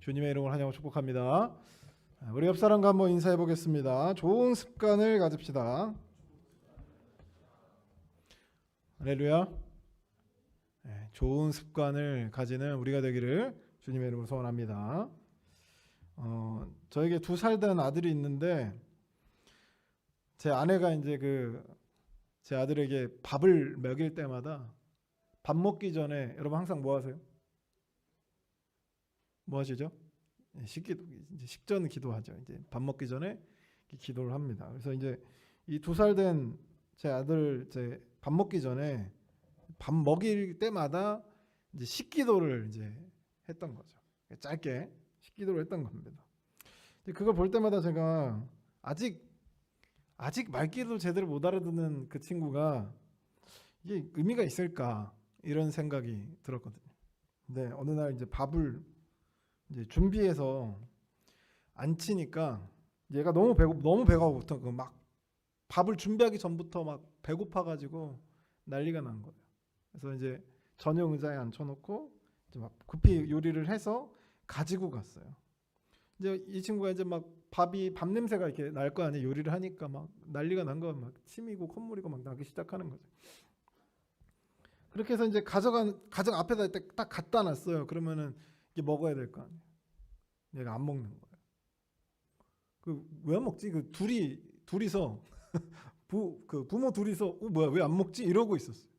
주님의 이름으로 환영하고 축복합니다. 우리 옆 사람과 한번 인사해 보겠습니다. 좋은 습관을 가집시다. 할렐루야. 좋은 습관을 가지는 우리가 되기를 주님의 이름으로 소원합니다. 저에게 2살 된 아들이 있는데 제 아내가 이제 제 아들에게 밥을 먹일 때마다 밥 먹기 전에 여러분 항상 뭐 하세요? 뭐 하시죠? 식전 기도하죠. 이제 밥 먹기 전에 기도를 합니다. 그래서 이제 이 2살 된 제 아들 밥 먹기 전에 밥 먹일 때마다 이제 식기도를 이제 했던 거죠. 짧게 식기도를 했던 겁니다. 그걸 볼 때마다 제가 아직 말귀도 제대로 못 알아듣는 그 친구가 이게 의미가 있을까 이런 생각이 들었거든요. 근데 어느 날 이제 밥을 이제 준비해서 앉히니까 얘가 너무 배가 고프고 막 밥을 준비하기 전부터 막 배고파가지고 난리가 난 거예요. 그래서 이제 전용 의자에 앉혀놓고 이제 막 급히 요리를 해서 가지고 갔어요. 이제 이 친구가 이제 막 밥 냄새가 이렇게 날 거 아니에요. 요리를 하니까 막 난리가 난 거야. 막 침이고 콧물이고 막 나기 시작하는 거죠. 그렇게 해서 이제 가정 앞에다 딱 갖다 놨어요. 그러면은 이게 먹어야 될 거 아니에요. 얘가 안 먹는 거예요. 왜 안 먹지? 둘이서 부모 둘이서 뭐야 왜 안 먹지? 이러고 있었어요.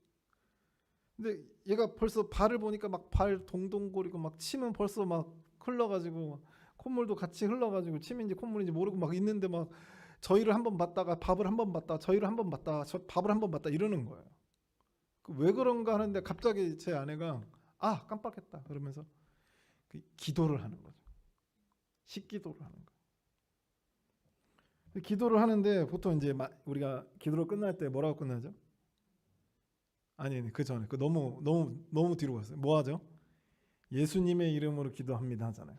근데 얘가 벌써 발을 보니까 막 발 동동거리고 막 침은 벌써 막 흘러가지고 콧물도 같이 흘러가지고 침인지 콧물인지 모르고 막 있는데 막 저희를 한번 봤다가 밥을 한번 봤다 저희를 한번 봤다 밥을 한번 봤다 이러는 거예요. 왜 그런가 하는데 갑자기 제 아내가 깜빡했다 그러면서 기도를 하는 거죠. 식기도를 하는 거예요. 기도를 하는데 보통 이제 우리가 기도를 끝날 때 뭐라고 끝나죠? 아니 그 전에 너무 뒤로 갔어요. 뭐 하죠? 예수님의 이름으로 기도합니다 하잖아요.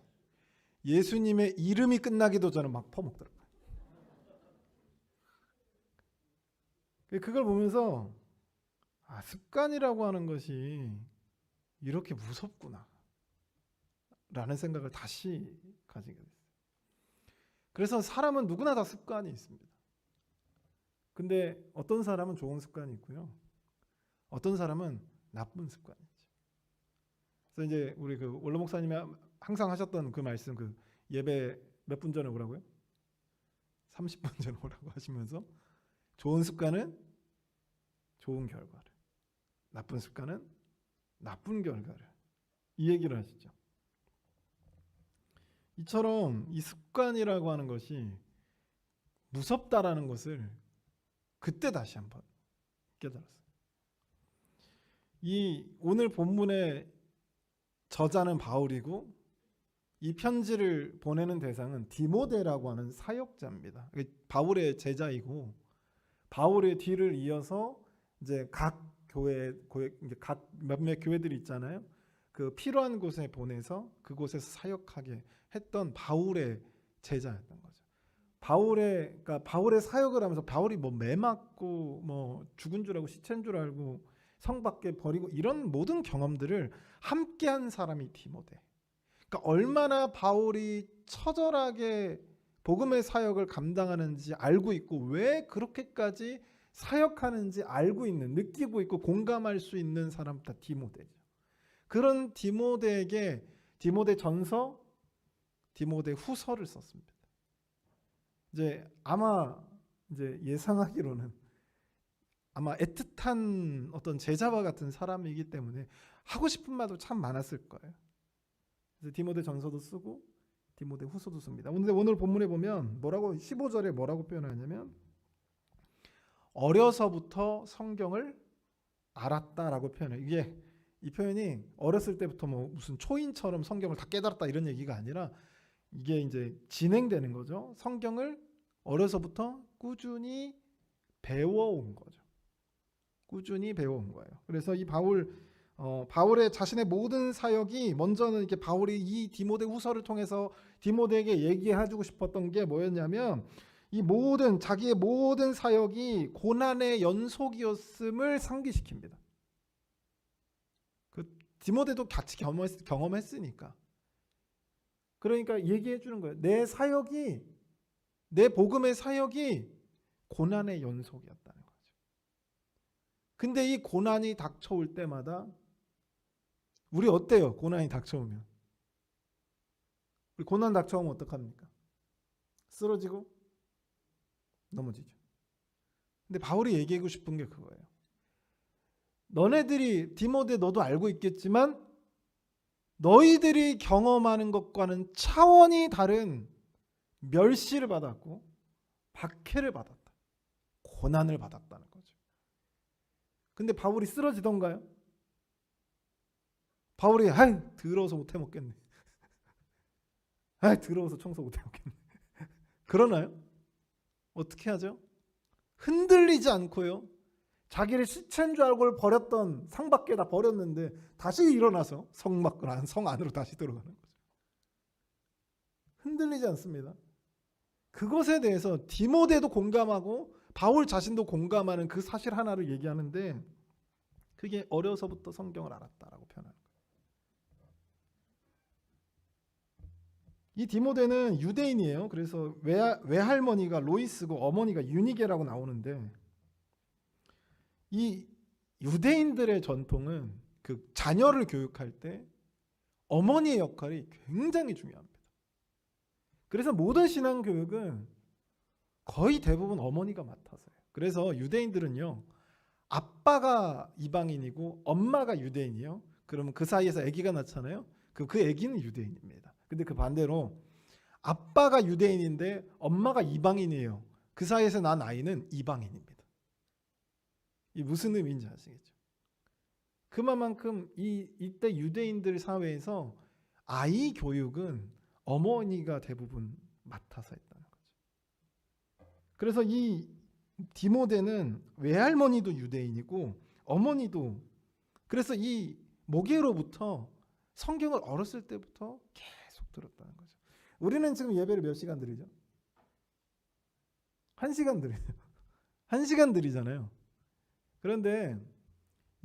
예수님의 이름이 끝나기도 전에 막 퍼먹더라고요. 그걸 보면서 습관이라고 하는 것이 이렇게 무섭구나 라는 생각을 다시 가지게 됐어요. 그래서 사람은 누구나 다 습관이 있습니다. 근데 어떤 사람은 좋은 습관이 있고요. 어떤 사람은 나쁜 습관이 있죠. 그래서 이제 우리 원로 목사님이 항상 하셨던 그 말씀 예배 몇 분 전에 오라고요? 30분 전에 오라고 하시면서 좋은 습관은 좋은 결과를, 나쁜 습관은 나쁜 결과를 이 얘기를 하시죠. 이처럼 이 습관이라고 하는 것이 무섭다라는 것을 그때 다시 한번 깨달았어요. 이 오늘 본문의 저자는 바울이고 이 편지를 보내는 대상은 디모데라고 하는 사역자입니다. 바울의 제자이고 바울의 뒤를 이어서 이제 각 몇몇 교회들이 있잖아요. 필요한 곳에 보내서 그곳에서 사역하게 했던 바울의 제자였던 거죠. 바울의 사역을 하면서 바울이 매 맞고 죽은 줄 알고 시체인 줄 알고 성 밖에 버리고 이런 모든 경험들을 함께한 사람이 디모데. 그러니까 얼마나 바울이 처절하게 복음의 사역을 감당하는지 알고 있고 왜 그렇게까지 사역하는지 알고 있는, 느끼고 있고 공감할 수 있는 사람 다 디모데죠. 그런 디모데에게 디모데 전서, 디모데 후서를 썼습니다. 아마 예상하기로는 아마 애틋한 어떤 제자와 같은 사람이기 때문에 하고 싶은 말도 참 많았을 거예요. 그래서 디모데 전서도 쓰고 디모데 후서도 씁니다. 근데 오늘 본문에 보면 15절에 뭐라고 표현하냐면 어려서부터 성경을 알았다라고 표현해요. 이 표현이 어렸을 때부터 무슨 초인처럼 성경을 다 깨달았다 이런 얘기가 아니라 이게 이제 진행되는 거죠. 성경을 어려서부터 꾸준히 배워온 거죠. 꾸준히 배워온 거예요. 그래서 이 바울의 자신의 모든 사역이 먼저는 이렇게 바울이 이 디모데 후서를 통해서 디모데에게 얘기해주고 싶었던 게 뭐였냐면 자기의 모든 사역이 고난의 연속이었음을 상기시킵니다. 디모데도 같이 경험했으니까 그러니까 얘기해 주는 거예요. 내 사역이, 내 복음의 사역이 고난의 연속이었다는 거죠. 근데 이 고난이 닥쳐올 때마다 우리 어때요? 고난이 닥쳐오면. 우리 고난 닥쳐오면 어떡합니까? 쓰러지고 넘어지죠. 근데 바울이 얘기하고 싶은 게 그거예요. 너네들이, 디모데 너도 알고 있겠지만 너희들이 경험하는 것과는 차원이 다른 멸시를 받았고 박해를 받았다. 고난을 받았다는 거죠. 근데 바울이 쓰러지던가요? 바울이 더러워서 못해 먹겠네. 더러워서 청소 못해 먹겠네. 그러나요? 어떻게 하죠? 흔들리지 않고요. 자기를 시체인 줄 알고 버렸던 상 밖에다 버렸는데 다시 일어나서 성 안으로 다시 들어가는 거죠. 흔들리지 않습니다. 그것에 대해서 디모데도 공감하고 바울 자신도 공감하는 그 사실 하나를 얘기하는데, 그게 어려서부터 성경을 알았다라고 표현하는 거예요. 이 디모데는 유대인이에요. 그래서 외할머니가 로이스고 어머니가 유니게라고 나오는데, 이 유대인들의 전통은 그 자녀를 교육할 때 어머니의 역할이 굉장히 중요합니다. 그래서 모든 신앙 교육은 거의 대부분 어머니가 맡아서요. 그래서 유대인들은요, 아빠가 이방인이고 엄마가 유대인이요. 그러면 그 사이에서 아기가 낳잖아요. 그 아기는 유대인입니다. 근데 그 반대로 아빠가 유대인인데 엄마가 이방인이에요. 그 사이에서 난 아이는 이방인입니다. 이 무슨 의미인지 아시겠죠? 그만큼 이때 유대인들 사회에서 아이 교육은 어머니가 대부분 맡아서 했다는 거죠. 그래서 이 디모데는 외할머니도 유대인이고 어머니도, 그래서 이 모계로부터 성경을 어렸을 때부터 계속 들었다는 거죠. 우리는 지금 예배를 몇 시간 드리죠? 1시간 드리죠. 1시간 드리잖아요. 그런데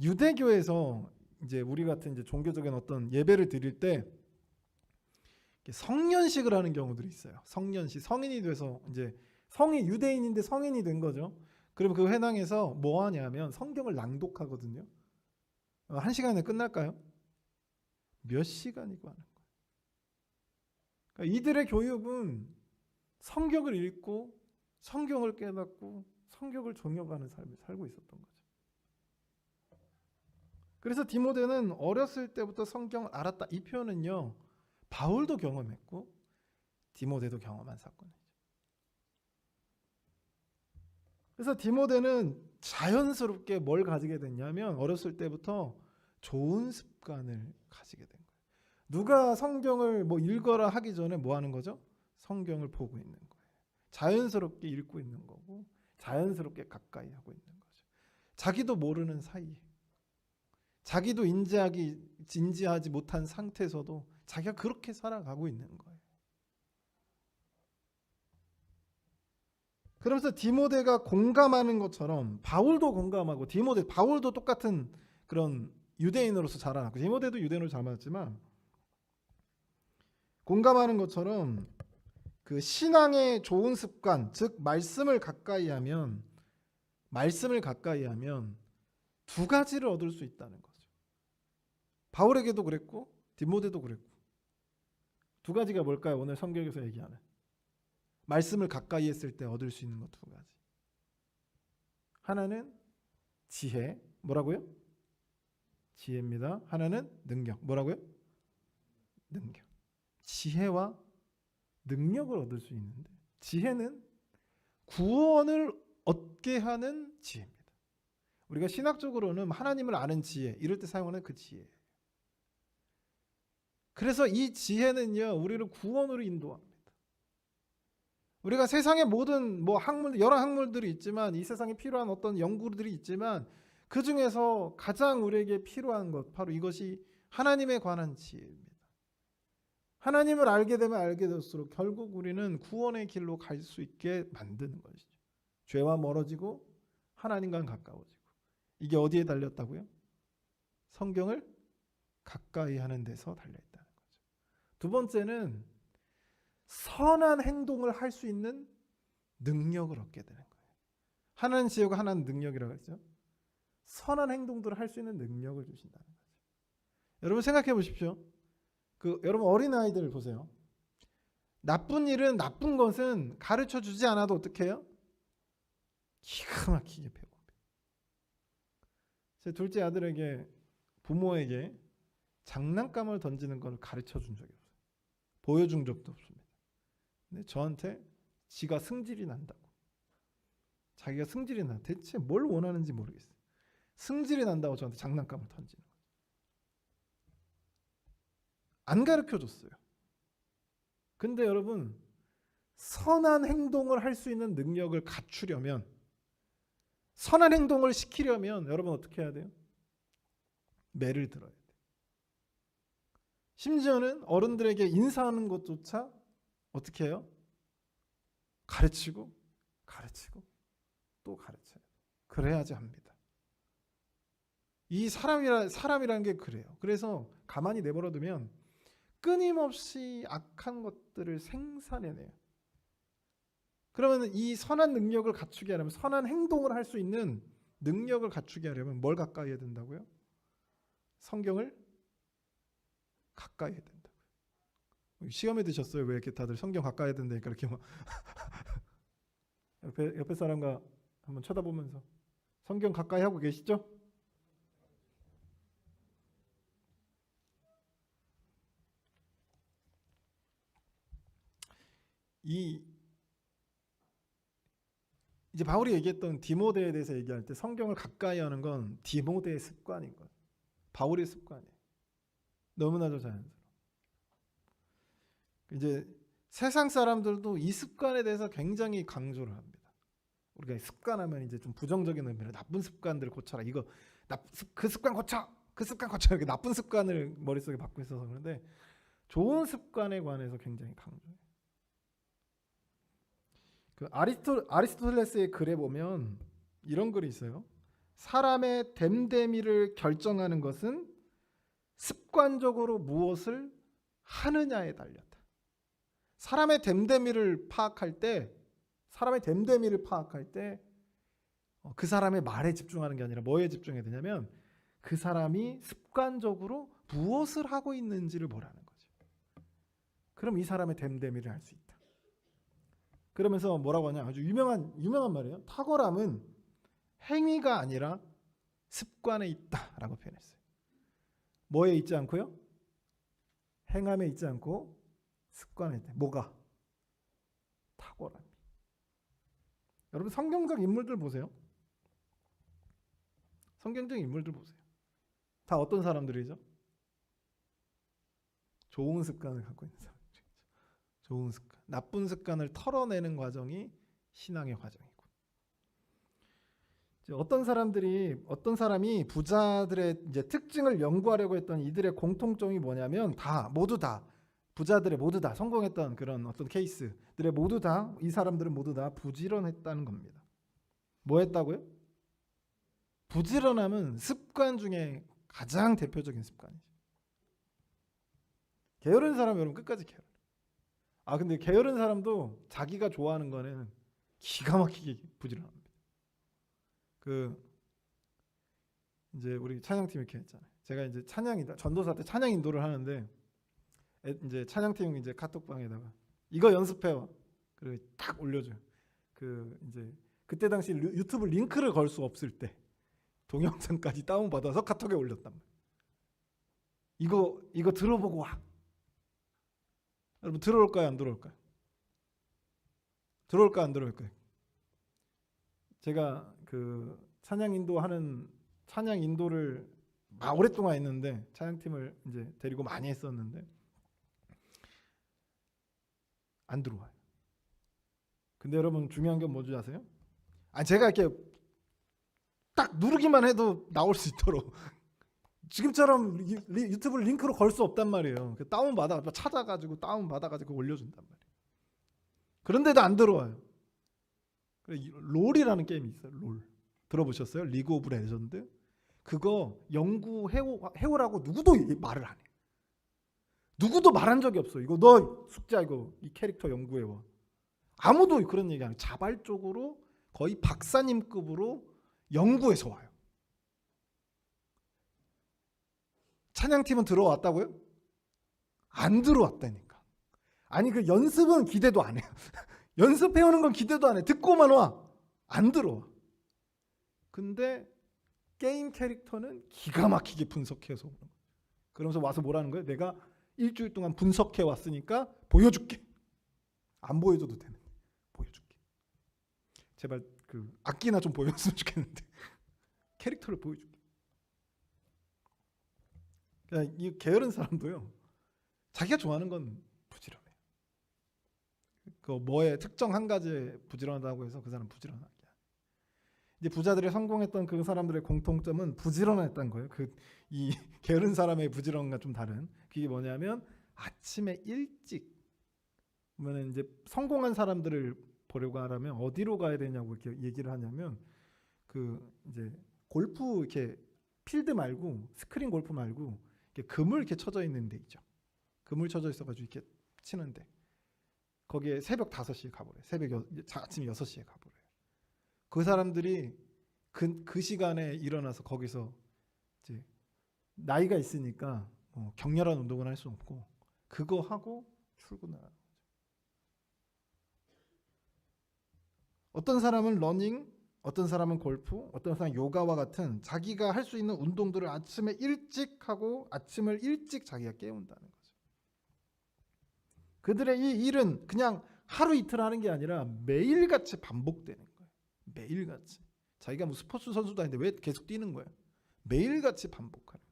유대교에서 이제 우리 같은 이제 종교적인 어떤 예배를 드릴 때 성년식을 하는 경우들이 있어요. 성년식, 성인이 돼서 이제 유대인인데 성인이 된 거죠. 그러면 그 회당에서 뭐 하냐면 성경을 낭독하거든요. 1시간에 끝날까요? 몇 시간이고 하는 거예요. 그러니까 이들의 교육은 성경을 읽고 성경을 깨닫고 성경을 종려가는 삶을 살고 있었던 거죠. 그래서 디모데는 어렸을 때부터 성경을 알았다. 이 표현은요, 바울도 경험했고 디모데도 경험한 사건이죠. 그래서 디모데는 자연스럽게 뭘 가지게 됐냐면 어렸을 때부터 좋은 습관을 가지게 된 거예요. 누가 성경을 뭐 읽어라 하기 전에 뭐 하는 거죠? 성경을 보고 있는 거예요. 자연스럽게 읽고 있는 거고 자연스럽게 가까이 하고 있는 거죠. 자기도 모르는 사이에, 자기도 인지하지 못한 상태에서도 자기가 그렇게 살아가고 있는 거예요. 그러면서 디모데가 공감하는 것처럼 바울도 공감하고 바울도 똑같은 그런 유대인으로서 자라났고 디모데도 유대인으로 자라났지만 공감하는 것처럼 그 신앙의 좋은 습관, 즉 말씀을 가까이 하면 두 가지를 얻을 수 있다는 거죠. 바울에게도 그랬고 디모데도 그랬고. 두 가지가 뭘까요? 오늘 성경에서 얘기하는 말씀을 가까이 했을 때 얻을 수 있는 것 두 가지. 하나는 지혜, 뭐라고요? 지혜입니다. 하나는 능력, 뭐라고요? 능력. 지혜와 능력을 얻을 수 있는데, 지혜는 구원을 얻게 하는 지혜입니다. 우리가 신학적으로는 하나님을 아는 지혜, 이럴 때 사용하는 그 지혜. 그래서 이 지혜는요, 우리를 구원으로 인도합니다. 우리가 세상의 모든 여러 학문들이 있지만, 이 세상에 필요한 어떤 연구들이 있지만, 그 중에서 가장 우리에게 필요한 것, 바로 이것이 하나님에 관한 지혜입니다. 하나님을 알게 되면 알게 될수록 결국 우리는 구원의 길로 갈 수 있게 만드는 것이죠. 죄와 멀어지고 하나님과 가까워지고. 이게 어디에 달렸다고요? 성경을 가까이 하는 데서 달려있다는 거죠. 두 번째는 선한 행동을 할 수 있는 능력을 얻게 되는 거예요. 하나님 지혜가 하나님 능력이라고 했죠. 선한 행동들을 할 수 있는 능력을 주신다는 거죠. 여러분 생각해 보십시오. 여러분 어린아이들 보세요. 나쁜 일은, 나쁜 것은 가르쳐 주지 않아도 어떻게 해요? 기가 막히게 배웁니다. 제 둘째 아들에게, 부모에게 장난감을 던지는 걸 가르쳐 준 적이 없어요. 보여준 적도 없습니다. 근데 저한테 지가 승질이 난다고, 자기가 승질이 나, 대체 뭘 원하는지 모르겠어요. 승질이 난다고 저한테 장난감을 던지는 거예요. 안 가르쳐 줬어요. 근데 여러분, 선한 행동을 할 수 있는 능력을 갖추려면, 선한 행동을 시키려면 여러분 어떻게 해야 돼요? 매를 들어야 돼요. 심지어는 어른들에게 인사하는 것조차 어떻게 해요? 가르치고 또 가르쳐요. 그래야지 합니다. 이 사람이라는 게 그래요. 그래서 가만히 내버려두면 끊임없이 악한 것들을 생산해내요. 그러면 이 선한 능력을 갖추게 하려면, 선한 행동을 할 수 있는 능력을 갖추게 하려면 뭘 가까이 해야 된다고요? 성경을 가까이 해야 된다고요. 시험에 드셨어요? 왜 이렇게 다들 성경 가까이 해야 된다니까 이렇게 막 옆에 사람과 한번 쳐다보면서 성경 가까이 하고 계시죠? 이제 바울이 얘기했던 디모데에 대해서 얘기할 때 성경을 가까이 하는 건 디모데의 습관인 거예요. 바울의 습관이에요. 너무나도 자연스러워. 이제 세상 사람들도 이 습관에 대해서 굉장히 강조를 합니다. 우리가 습관하면 이제 좀 부정적인 의미로 나쁜 습관들을 고쳐라. 그 습관 고쳐, 그 습관 고쳐, 이렇게 나쁜 습관을 머릿속에 받고 있어서 그런데 좋은 습관에 관해서 굉장히 강조해요. 아리스토텔레스의 글에 보면 이런 글이 있어요. 사람의 됨됨이를 결정하는 것은 습관적으로 무엇을 하느냐에 달렸다. 사람의 됨됨이를 파악할 때 그 사람의 말에 집중하는 게 아니라 뭐에 집중해야 되냐면 그 사람이 습관적으로 무엇을 하고 있는지를 보라는 거죠. 그럼 이 사람의 됨됨이를 알 수 있다. 그러면서 뭐라고 하냐, 아주 유명한 말이에요. 탁월함은 행위가 아니라 습관에 있다라고 표현했어요. 뭐에 있지 않고요? 행함에 있지 않고 습관에 있다. 뭐가? 탁월함. 여러분 성경적 인물들 보세요. 성경적 인물들 보세요. 다 어떤 사람들이죠? 좋은 습관을 갖고 있는 사람들이죠. 좋은 습관. 나쁜 습관을 털어내는 과정이 신앙의 과정이고. 어떤 사람이 부자들의 이제 특징을 연구하려고 했던 이들의 공통점이 뭐냐면 부자들의 모두 다 성공했던 그런 어떤 케이스들의 이 사람들은 모두 다 부지런했다는 겁니다. 뭐 했다고요? 부지런함은 습관 중에 가장 대표적인 습관이죠. 게으른 사람 여러분 끝까지 게으르. 근데 게으른 사람도 자기가 좋아하는 거는 기가 막히게 부지런합니다. 이제 우리 찬양팀 이렇게 했잖아요. 제가 이제 전도사 때 찬양 인도를 하는데 이제 찬양팀 이제 카톡방에다가 이거 연습해요. 그리고 딱 올려줘요. 이제 그때 당시 유튜브 링크를 걸 수 없을 때 동영상까지 다운 받아서 카톡에 올렸단 말이에요. 이거 들어보고 와. 여러분 들어올까요, 안 들어올까요? 들어올까 안 들어올까요? 제가 찬양 인도를 오랫동안 했는데 찬양팀을 이제 데리고 많이 했었는데 안 들어와요. 근데 여러분 중요한 게 뭔지 아세요? 제가 이렇게 딱 누르기만 해도 나올 수 있도록 지금처럼 유튜브 링크로 걸 수 없단 말이에요. 찾아가지고 다운받아가지고 올려준단 말이에요. 그런데도 안 들어와요. 롤이라는 게임이 있어요. 롤 들어보셨어요? 리그 오브 레전드? 그거 연구해오라고 누구도 말을 안 해요. 누구도 말한 적이 없어. 이거 너 숙제야, 이거 이 캐릭터 연구해 와. 아무도 그런 얘기 안 해. 자발적으로 거의 박사님급으로 연구해서 와요. 찬양팀은 들어왔다고요? 안 들어왔다니까. 아니 그 연습은 기대도 안 해요. 연습해오는 건 기대도 안 해. 듣고만 와. 안 들어와. 근데 게임 캐릭터는 기가 막히게 분석해서 오는 거예요. 그러면서 와서 뭐라는 거예요? 내가 일주일 동안 분석해 왔으니까 보여줄게. 안 보여줘도 되는데 보여줄게. 제발 그 악기나 좀 보여줬으면 좋겠는데 캐릭터를 보여줄게. 그러니까 이 게으른 사람도요, 자기가 좋아하는 건 부지런해. 그 뭐에 특정 한 가지에 부지런하다고 해서 그 사람 부지런하게. 이제 부자들이 성공했던 그 사람들의 공통점은 부지런했다는 거예요. 그 이 게으른 사람의 부지런과 좀 다른. 그게 뭐냐면 아침에 일찍 보면은 이제 성공한 사람들을 보려고 하려면 어디로 가야 되냐고 이렇게 얘기를 하냐면 그 이제 골프 이렇게 필드 말고 스크린 골프 말고 이렇게 그물 이렇게 쳐져 있는 데 있죠. 그물 쳐져 있어가지고 이렇게 치는데 거기에 새벽 5시에 가버려요. 아침 6시에 가버려요. 그 사람들이 그 시간에 일어나서 거기서 이제 나이가 있으니까 격렬한 운동을 할 수 없고 그거 하고 출근을 하는 거죠. 어떤 사람은 러닝, 어떤 사람은 골프, 어떤 사람은 요가와 같은 자기가 할 수 있는 운동들을 아침에 일찍 하고 아침을 일찍 자기가 깨운다는 거죠. 그들의 이 일은 그냥 하루 이틀 하는 게 아니라 매일같이 반복되는 거예요. 매일같이. 자기가 뭐 스포츠 선수도 아닌데 왜 계속 뛰는 거예요? 매일같이 반복하는 거예요.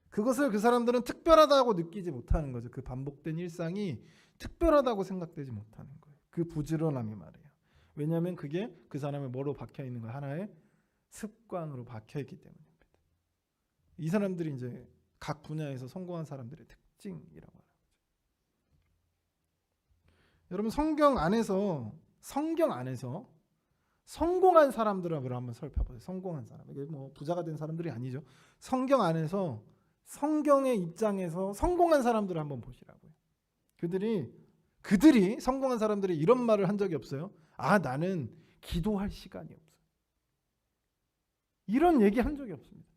그것을 그 사람들은 특별하다고 느끼지 못하는 거죠. 그 반복된 일상이 특별하다고 생각되지 못하는 거예요. 그 부지런함이 말이에요. 왜냐하면 그게 그 사람의 뭐로 박혀 있는 거 하나의 습관으로 박혀 있기 때문입니다. 이 사람들이 이제 각 분야에서 성공한 사람들의 특징이라고 하는 거죠. 여러분 성경 안에서 성공한 사람들을 한번 살펴보세요. 성공한 사람. 이게 뭐 부자가 된 사람들이 아니죠. 성경 안에서 성경의 입장에서 성공한 사람들을 한번 보시라고요. 그들이 성공한 사람들이 이런 말을 한 적이 없어요. 아, 나는 기도할 시간이 없어. 이런 얘기 한 적이 없습니다.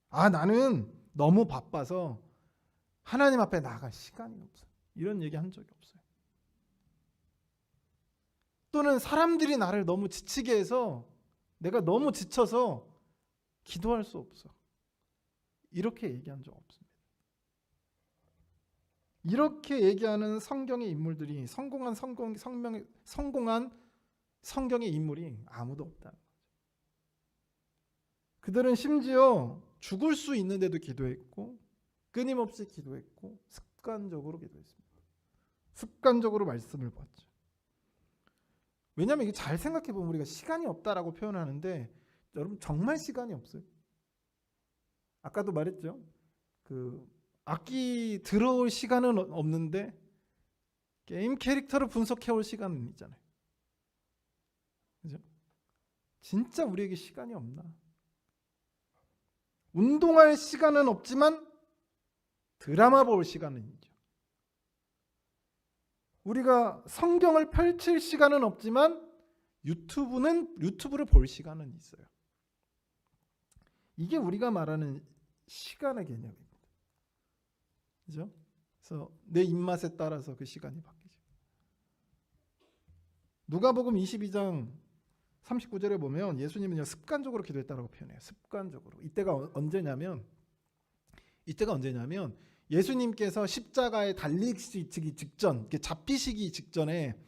아, 나는 너무 바빠서 하나님 앞에 나갈 시간이 없어. 이런 얘기 한 적이 없어요. 또는 사람들이 나를 너무 지치게 해서 내가 너무 지쳐서 기도할 수 없어. 이렇게 얘기한 적 없습니다. 이렇게 얘기하는 성경의 인물들이 성공한 성경의 인물이 아무도 없다는 거죠. 그들은 심지어 죽을 수 있는데도 기도했고 끊임없이 기도했고 습관적으로 기도했습니다. 습관적으로 말씀을 봤죠. 왜냐하면 이게 잘 생각해 보면 우리가 시간이 없다라고 표현하는데 여러분 정말 시간이 없어요. 아까도 말했죠. 그 악기 들어올 시간은 없는데 게임 캐릭터를 분석해 올 시간은 있잖아요. 그죠? 진짜 우리에게 시간이 없나? 운동할 시간은 없지만 드라마 볼 시간은 있죠. 우리가 성경을 펼칠 시간은 없지만 유튜브를 볼 시간은 있어요. 이게 우리가 말하는 시간의 개념입니다. 그죠? 그래서 내 입맛에 따라서 그 시간이 바뀌죠. 누가복음 22장 39절에 보면 예수님은 습관적으로 기도했다라고 표현해요. 습관적으로. 이때가 언제냐면 예수님께서 십자가에 달리시기 직전, 잡히시기 직전에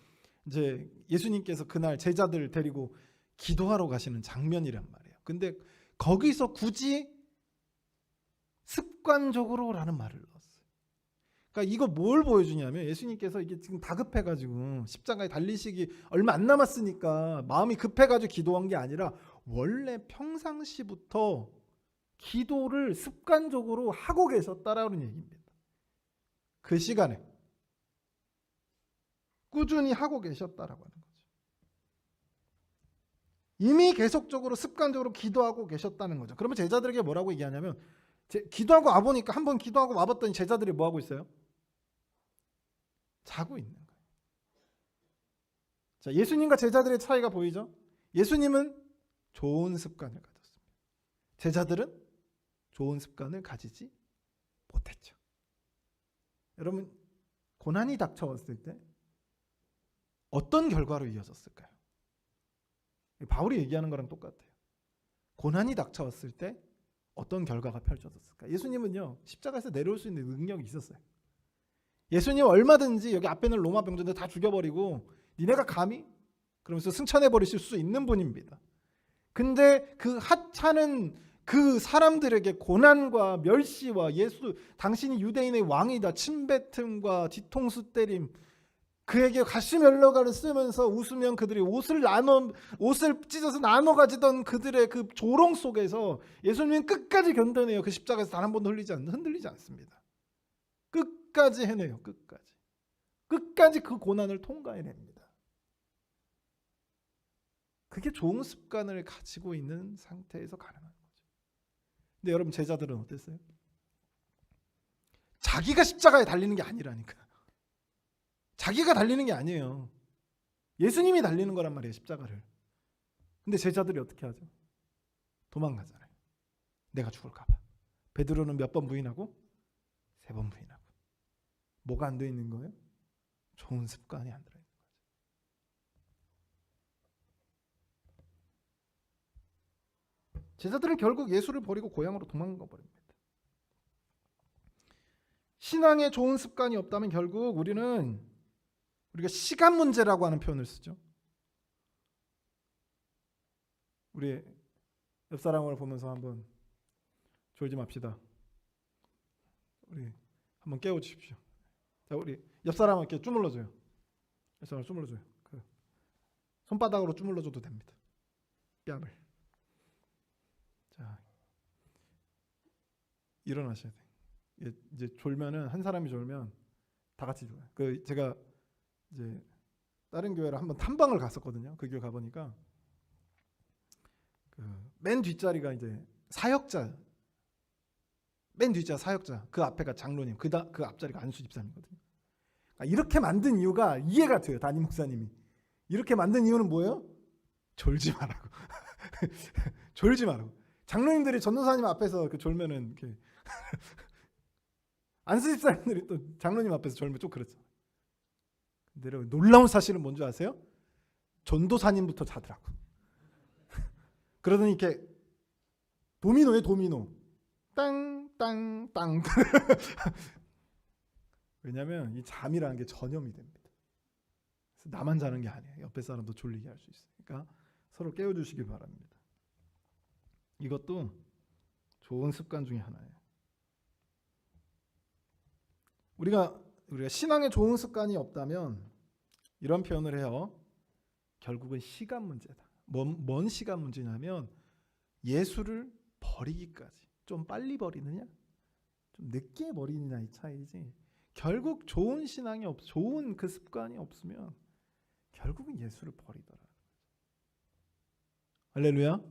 이제 예수님께서 그날 제자들을 데리고 기도하러 가시는 장면이란 말이에요. 근데 거기서 굳이 습관적으로라는 말을 넣었어요. 그러니까 이거 뭘 보여주냐면 예수님께서 이게 지금 다급해가지고 십자가에 달리시기 얼마 안 남았으니까 마음이 급해가지고 기도한 게 아니라 원래 평상시부터 기도를 습관적으로 하고 계셨다라는 얘기입니다. 그 시간에 꾸준히 하고 계셨다라고 하는 거죠. 이미 계속적으로 습관적으로 기도하고 계셨다는 거죠. 그러면 제자들에게 뭐라고 얘기하냐면 기도하고 와보니까 한 번 기도하고 와봤더니 제자들이 뭐 하고 있어요? 자고 있는 거예요. 자, 예수님과 제자들의 차이가 보이죠? 예수님은 좋은 습관을 가졌습니다. 제자들은 좋은 습관을 가지지 못했죠. 여러분, 고난이 닥쳐왔을 때 어떤 결과로 이어졌을까요? 바울이 얘기하는 거랑 똑같아요. 고난이 닥쳐왔을 때 어떤 결과가 펼쳐졌을까? 예수님은요, 십자가에서 내려올 수 있는 능력이 있었어요. 예수님 얼마든지 여기 앞에 있는 로마 병정들 다 죽여버리고 니네가 감히? 그러면서 승천해버리실 수 있는 분입니다. 근데 그 하찮은 그 사람들에게 고난과 멸시와 당신이 유대인의 왕이다, 침뱉음과 뒤통수 때림, 그에게 가시면러가를 쓰면서 웃으면 그들이 옷을 찢어서 나눠 가지던 그들의 그 조롱 속에서 예수님은 끝까지 견뎌내요. 그 십자가에서 단 한 번도 흔들리지 않습니다. 끝까지 해내요. 끝까지 그 고난을 통과해냅니다. 그게 좋은 습관을 가지고 있는 상태에서 가능한 거죠. 근데 여러분, 제자들은 어땠어요? 자기가 십자가에 달리는 게 아니라니까. 자기가 달리는 게 아니에요. 예수님이 달리는 거란 말이에요, 십자가를. 근데 제자들이 어떻게 하죠? 도망가잖아요. 내가 죽을까 봐. 베드로는 몇 번 부인하고? 3번 부인하고. 뭐가 안 돼 있는 거예요? 좋은 습관이 안 들어있는 거죠. 제자들은 결국 예수를 버리고 고향으로 도망가 버립니다. 신앙에 좋은 습관이 없다면 결국 우리가 시간 문제라고 하는 표현을 쓰죠. 우리 옆 사람을 보면서 한번 졸지 맙시다. 우리 한번 깨워주십시오. 자, 우리 옆 사람을 이렇게 주물러줘요. 옆 사람을 주물러줘요. 손바닥으로 주물러줘도 됩니다. 뺨을. 자, 일어나셔야 돼. 이제 졸면은, 한 사람이 졸면 다 같이 졸아요. 제가 이제 다른 교회를 한번 탐방을 갔었거든요. 그 교회 가보니까 맨 뒷자리가 이제 사역자, 맨 뒷자 사역자, 그 앞에가 장로님, 그 앞자리가 안수 집사님이거든요. 이렇게 만든 이유가 이해가 돼요. 담임 목사님이 이렇게 만든 이유는 뭐예요? 졸지 말라고. 졸지 말라고. 장로님들이 전도사님 앞에서 졸면은 이렇게 안수 집사님들이 또 장로님 앞에서 졸면 좀 그렇죠. 근데 여러분, 놀라운 사실은 뭔지 아세요? 전도사님부터 자더라고. 그러더니 이렇게 도미노에 도미노 땅땅땅. 왜냐하면 이 잠이라는 게 전염이 됩니다. 그래서 나만 자는 게 아니에요. 옆에 사람도 졸리게 할 수 있으니까 서로 깨워주시기 바랍니다. 이것도 좋은 습관 중에 하나예요. 우리가 신앙에 좋은 습관이 없다면 이런 표현을 해요. 결국은 시간 문제다. 뭔 시간 문제냐면 예수를 버리기까지. 좀 빨리 버리느냐, 좀 늦게 버리느냐 이 차이지. 결국 좋은 신앙이 좋은 그 습관이 없으면 결국은 예수를 버리더라. 할렐루야.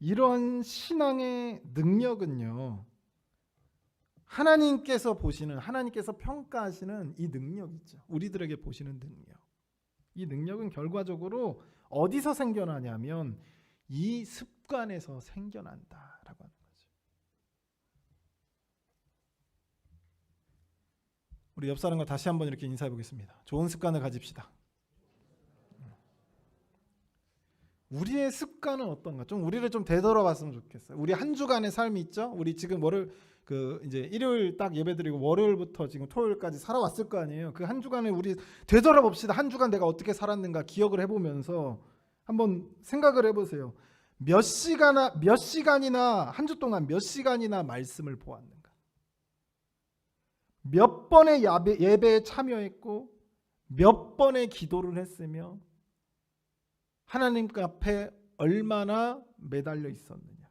이런 신앙의 능력은요, 하나님께서 평가하시는 이 능력 있죠. 우리들에게 보시는 능력. 이 능력은 결과적으로 어디서 생겨나냐면 이 습관에서 생겨난다라고 하는 거죠. 우리 옆 사람과 다시 한번 이렇게 인사해 보겠습니다. 좋은 습관을 가집시다. 우리의 습관은 어떤가? 좀 우리를 좀 되돌아봤으면 좋겠어요. 우리 한 주간의 삶이 있죠. 우리 지금 이제 일요일 딱 예배드리고 월요일부터 지금 토요일까지 살아왔을 거 아니에요. 그 한 주간에 우리 되돌아봅시다. 한 주간 내가 어떻게 살았는가 기억을 해보면서 한번 생각을 해보세요. 몇 시간이나 한 주 동안 몇 시간이나 말씀을 보았는가? 몇 번의 예배에 참여했고 몇 번의 기도를 했으며 하나님 앞에 얼마나 매달려 있었느냐.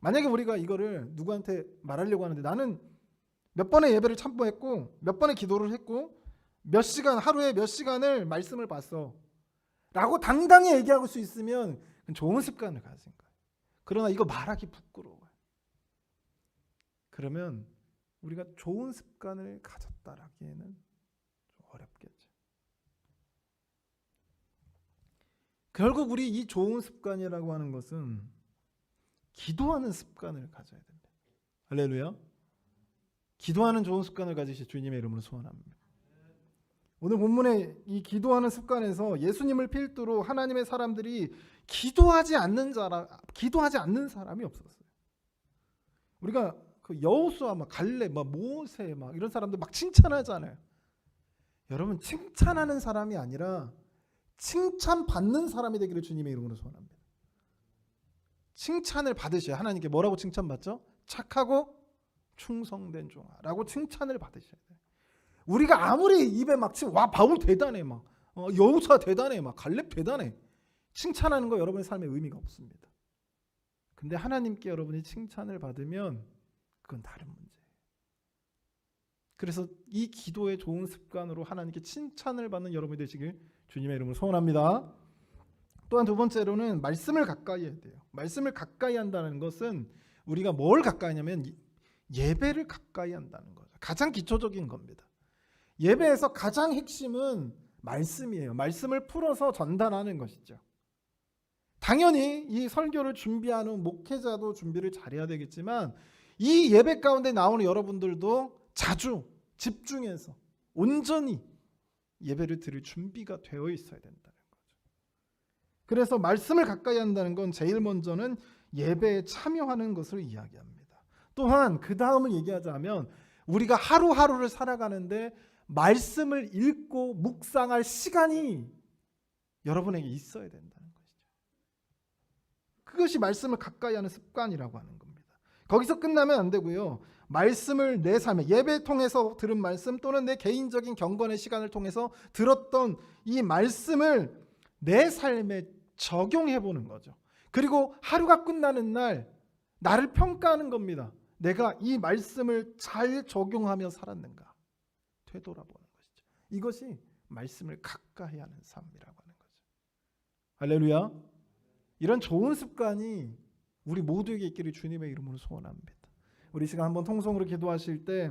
만약에 우리가 이거를 누구한테 말하려고 하는데 나는 몇 번의 예배를 참고했고 몇 번의 기도를 했고 하루에 몇 시간을 말씀을 봤어 라고 당당히 얘기할 수 있으면 좋은 습관을 가진 거예요. 그러나 이거 말하기 부끄러워요. 그러면 우리가 좋은 습관을 가졌다라기에는 좀 어렵겠죠. 결국 우리 이 좋은 습관이라고 하는 것은 기도하는 습관을 가져야 됩니다. 할렐루야. 기도하는 좋은 습관을 가지시 주님의 이름으로 소원합니다. 오늘 본문의 이 기도하는 습관에서 예수님을 필두로 하나님의 사람들이 기도하지 않는 사람이 없었어요. 우리가 그 여호수아, 갈렙, 모세 이런 사람들 막 칭찬하잖아요. 여러분, 칭찬하는 사람이 아니라 칭찬받는 사람이 되기를 주님의 이름으로 소원합니다. 칭찬을 받으셔야 하나님께 뭐라고 칭찬받죠? 착하고 충성된 종아라고 칭찬을 받으셔야 돼요. 우리가 아무리 입에 와 바울 대단해, 여호수아 대단해, 갈렙 대단해, 칭찬하는 거 여러분의 삶에 의미가 없습니다. 근데 하나님께 여러분이 칭찬을 받으면 그건 다른 문제예요. 그래서 이 기도의 좋은 습관으로 하나님께 칭찬을 받는 여러분이 되시길 주님의 이름으로 소원합니다. 또한 두 번째로는 말씀을 가까이 해야 돼요. 말씀을 가까이 한다는 것은 우리가 뭘 가까이 하냐면 예배를 가까이 한다는 거죠. 가장 기초적인 겁니다. 예배에서 가장 핵심은 말씀이에요. 말씀을 풀어서 전달하는 것이죠. 당연히 이 설교를 준비하는 목회자도 준비를 잘해야 되겠지만 이 예배 가운데 나오는 여러분들도 자주 집중해서 온전히 예배를 드릴 준비가 되어 있어야 된다는 거죠. 그래서 말씀을 가까이 한다는 건 제일 먼저는 예배에 참여하는 것을 이야기합니다. 또한 그 다음을 얘기하자면 우리가 하루하루를 살아가는데 말씀을 읽고 묵상할 시간이 여러분에게 있어야 된다는 것이죠. 그것이 말씀을 가까이 하는 습관이라고 하는 겁니다. 거기서 끝나면 안 되고요. 말씀을 내 삶에 예배 통해서 들은 말씀 또는 내 개인적인 경건의 시간을 통해서 들었던 이 말씀을 내 삶에 적용해 보는 거죠. 그리고 하루가 끝나는 날 나를 평가하는 겁니다. 내가 이 말씀을 잘 적용하며 살았는가 되돌아보는 것이죠. 이것이 말씀을 가까이 하는 삶이라고 하는 거죠. 할렐루야. 이런 좋은 습관이 우리 모두에게 있기를 주님의 이름으로 소원합니다. 우리 시간 한번 통성으로 기도하실 때